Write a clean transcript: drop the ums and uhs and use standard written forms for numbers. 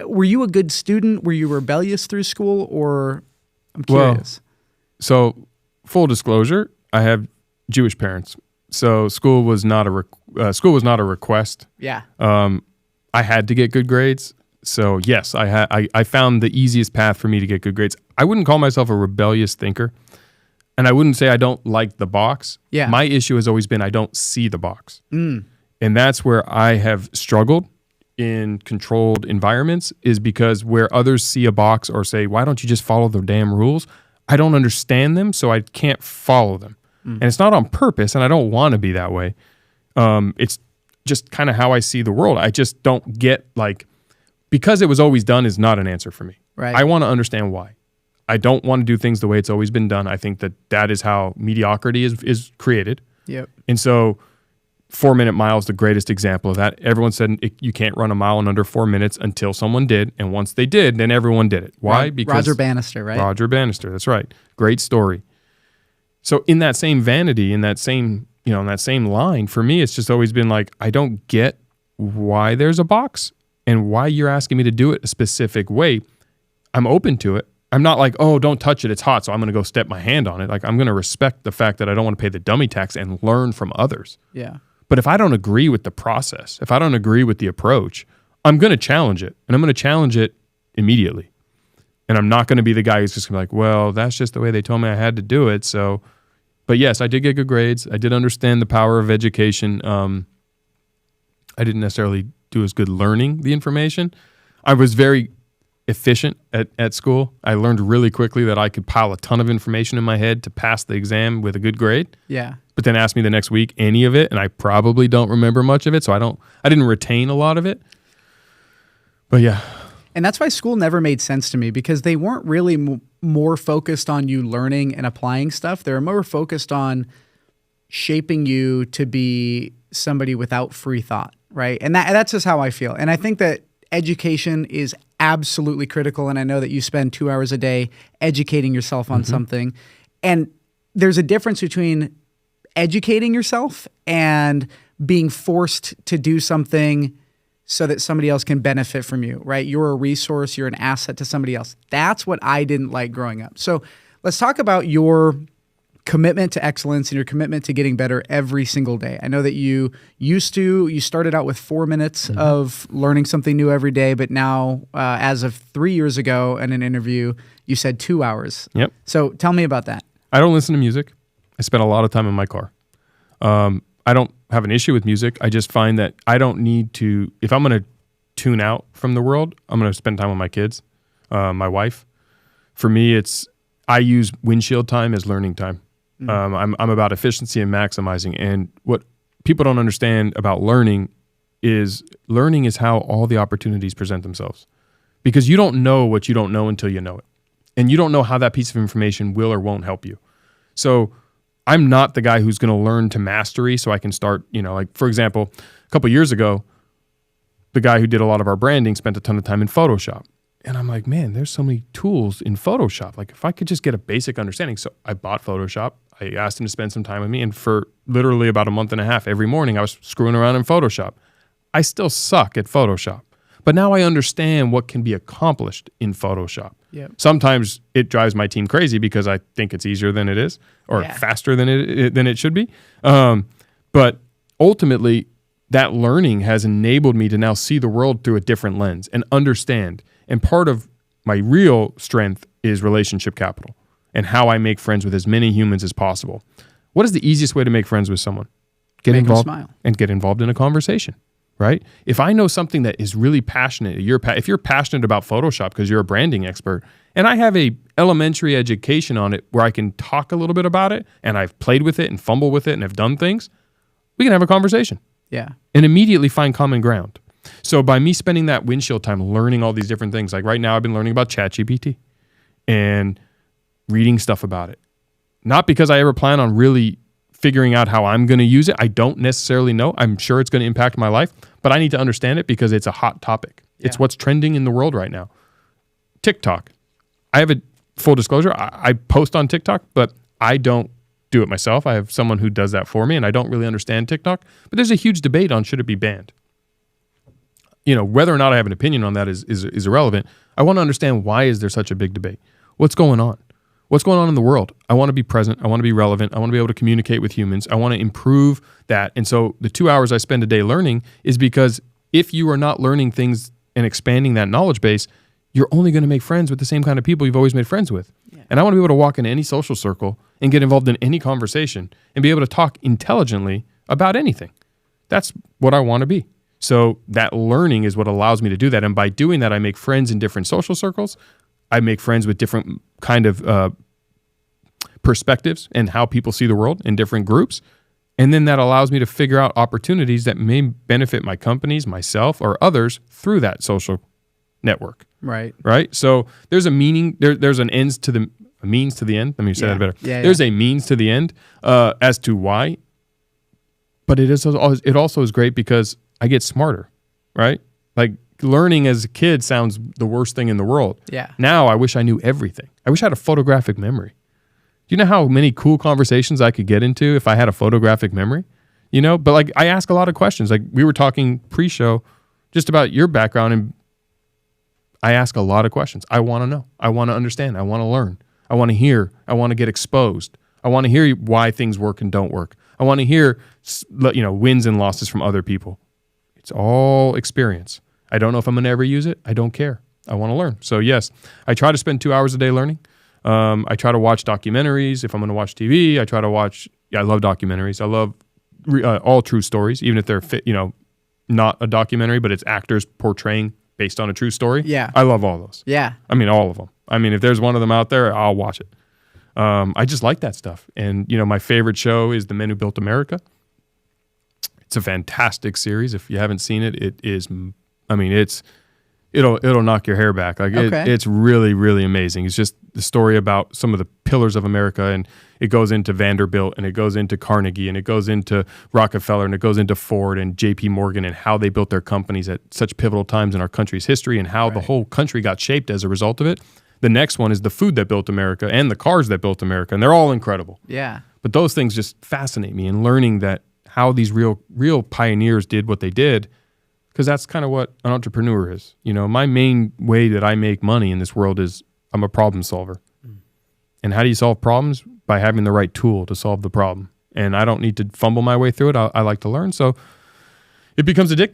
were you a good student? Were you rebellious through school, or I'm curious? Well, so full disclosure, I have Jewish parents, so school was not a request. Yeah. I had to get good grades. So yes, I found the easiest path for me to get good grades. I wouldn't call myself a rebellious thinker, and I wouldn't say I don't like the box. Yeah. My issue has always been I don't see the box. And that's where I have struggled in controlled environments, is because where others see a box or say, why don't you just follow the damn rules? I don't understand them, so I can't follow them. And it's not on purpose, and I don't want to be that way. It's just kind of how I see the world. I just don't get, like, because it was always done is not an answer for me. Right. I want to understand why. I don't want to do things the way it's always been done. I think that is how mediocrity is created. Yep. And so 4-minute mile is the greatest example of that. Everyone said you can't run a mile in under 4 minutes until someone did. And once they did, then everyone did it. Why? Because Roger Bannister, right? Roger Bannister, that's right. Great story. So in that same vanity, in that same line, for me, it's just always been like, I don't get why there's a box and why you're asking me to do it a specific way. I'm open to it. I'm not like, oh, don't touch it, it's hot, so I'm going to go step my hand on it. Like, I'm going to respect the fact that I don't want to pay the dummy tax and learn from others. Yeah. But if I don't agree with the process, if I don't agree with the approach, I'm going to challenge it. And I'm going to challenge it immediately. And I'm not going to be the guy who's just going to be like, well, that's just the way they told me I had to do it. So, but yes, I did get good grades. I did understand the power of education. I didn't necessarily do as good learning the information. I was very efficient at school. I learned really quickly that I could pile a ton of information in my head to pass the exam with a good grade. Yeah. But then ask me the next week any of it, and I probably don't remember much of it, so I didn't retain a lot of it. But yeah. And that's why school never made sense to me, because they weren't really more focused on you learning and applying stuff. They were more focused on shaping you to be somebody without free thought, right? And that's just how I feel. And I think that education is absolutely critical, and I know that you spend 2 hours a day educating yourself on something. And there's a difference between educating yourself and being forced to do something so that somebody else can benefit from you, right? You're a resource, you're an asset to somebody else. That's what I didn't like growing up. So let's talk about your commitment to excellence and your commitment to getting better every single day. I know that you started out with 4 minutes of learning something new every day, but now as of 3 years ago in an interview, you said 2 hours. Yep. So tell me about that. I don't listen to music. I spend a lot of time in my car. I don't have an issue with music. I just find that I don't need to, if I'm going to tune out from the world, I'm going to spend time with my kids, my wife. For me, I use windshield time as learning time. I'm about efficiency and maximizing. And what people don't understand about learning is how all the opportunities present themselves. Because you don't know what you don't know until you know it. And you don't know how that piece of information will or won't help you. So I'm not the guy who's going to learn to mastery so I can start, like, for example, a couple of years ago, the guy who did a lot of our branding spent a ton of time in Photoshop. And I'm like, man, there's so many tools in Photoshop. Like, if I could just get a basic understanding. So I bought Photoshop. I asked him to spend some time with me. And for literally about a month and a half, every morning, I was screwing around in Photoshop. I still suck at Photoshop. But now I understand what can be accomplished in Photoshop. Yep. Sometimes it drives my team crazy because I think it's easier than it is, or faster than it should be. But ultimately, that learning has enabled me to now see the world through a different lens and understand. And part of my real strength is relationship capital and how I make friends with as many humans as possible. What is the easiest way to make friends with someone? Get involved and get involved in a conversation. Right? If I know something that is really passionate, if you're passionate about Photoshop because you're a branding expert, and I have a elementary education on it where I can talk a little bit about it, and I've played with it and fumbled with it and have done things, we can have a conversation. Yeah. And immediately find common ground. So by me spending that windshield time learning all these different things, like right now I've been learning about ChatGPT and reading stuff about it. Not because I ever plan on really figuring out how I'm going to use it. I don't necessarily know. I'm sure it's going to impact my life, but I need to understand it because it's a hot topic. Yeah. It's what's trending in the world right now. TikTok. I have a full disclosure. I post on TikTok, but I don't do it myself. I have someone who does that for me, and I don't really understand TikTok. But there's a huge debate on should it be banned. whether or not I have an opinion on that is irrelevant. I want to understand, why is there such a big debate? What's going on? What's going on in the world? I want to be present. I want to be relevant. I want to be able to communicate with humans. I want to improve that. And so the 2 hours I spend a day learning is because if you are not learning things and expanding that knowledge base, you're only going to make friends with the same kind of people you've always made friends with. Yeah. And I want to be able to walk into any social circle and get involved in any conversation and be able to talk intelligently about anything. That's what I want to be. So that learning is what allows me to do that. And by doing that, I make friends in different social circles. I make friends with different kind of perspectives and how people see the world in different groups. And then that allows me to figure out opportunities that may benefit my companies, myself, or others through that social network. Right. Right. So there's a meaning. There's an ends to the a means to the end. Let me say that better. Yeah, there's a means to the end as to why. But it also is great because I get smarter. Right. Like learning as a kid sounds the worst thing in the world. Yeah. Now I wish I knew everything. I wish I had a photographic memory. Do you know how many cool conversations I could get into if I had a photographic memory? But like I ask a lot of questions. Like we were talking pre-show just about your background, and I ask a lot of questions. I want to know. I want to understand. I want to learn. I want to hear. I want to get exposed. I want to hear why things work and don't work. I want to hear, wins and losses from other people. It's all experience. I don't know if I'm going to ever use it. I don't care. I want to learn. So yes, I try to spend 2 hours a day learning. I try to watch documentaries. If I'm going to watch TV, I love documentaries. I love all true stories, even if they're not a documentary, but it's actors portraying based on a true story. Yeah. I love all those. Yeah. I mean, all of them. I mean, if there's one of them out there, I'll watch it. I just like that stuff. And, my favorite show is The Men Who Built America. It's a fantastic series. If you haven't seen it, it'll knock your hair back. Like it's really, really amazing. It's just the story about some of the pillars of America, and it goes into Vanderbilt, and it goes into Carnegie, and it goes into Rockefeller, and it goes into Ford and JP Morgan, and how they built their companies at such pivotal times in our country's history, and how the whole country got shaped as a result of it. The next one is the food that built America and the cars that built America, and they're all incredible. Yeah. But those things just fascinate me, and learning that how these real pioneers did what they did, because that's kind of what an entrepreneur is. My main way that I make money in this world is I'm a problem solver. And how do you solve problems? By having the right tool to solve the problem. And I don't need to fumble my way through it. I like to learn. So it becomes addicting.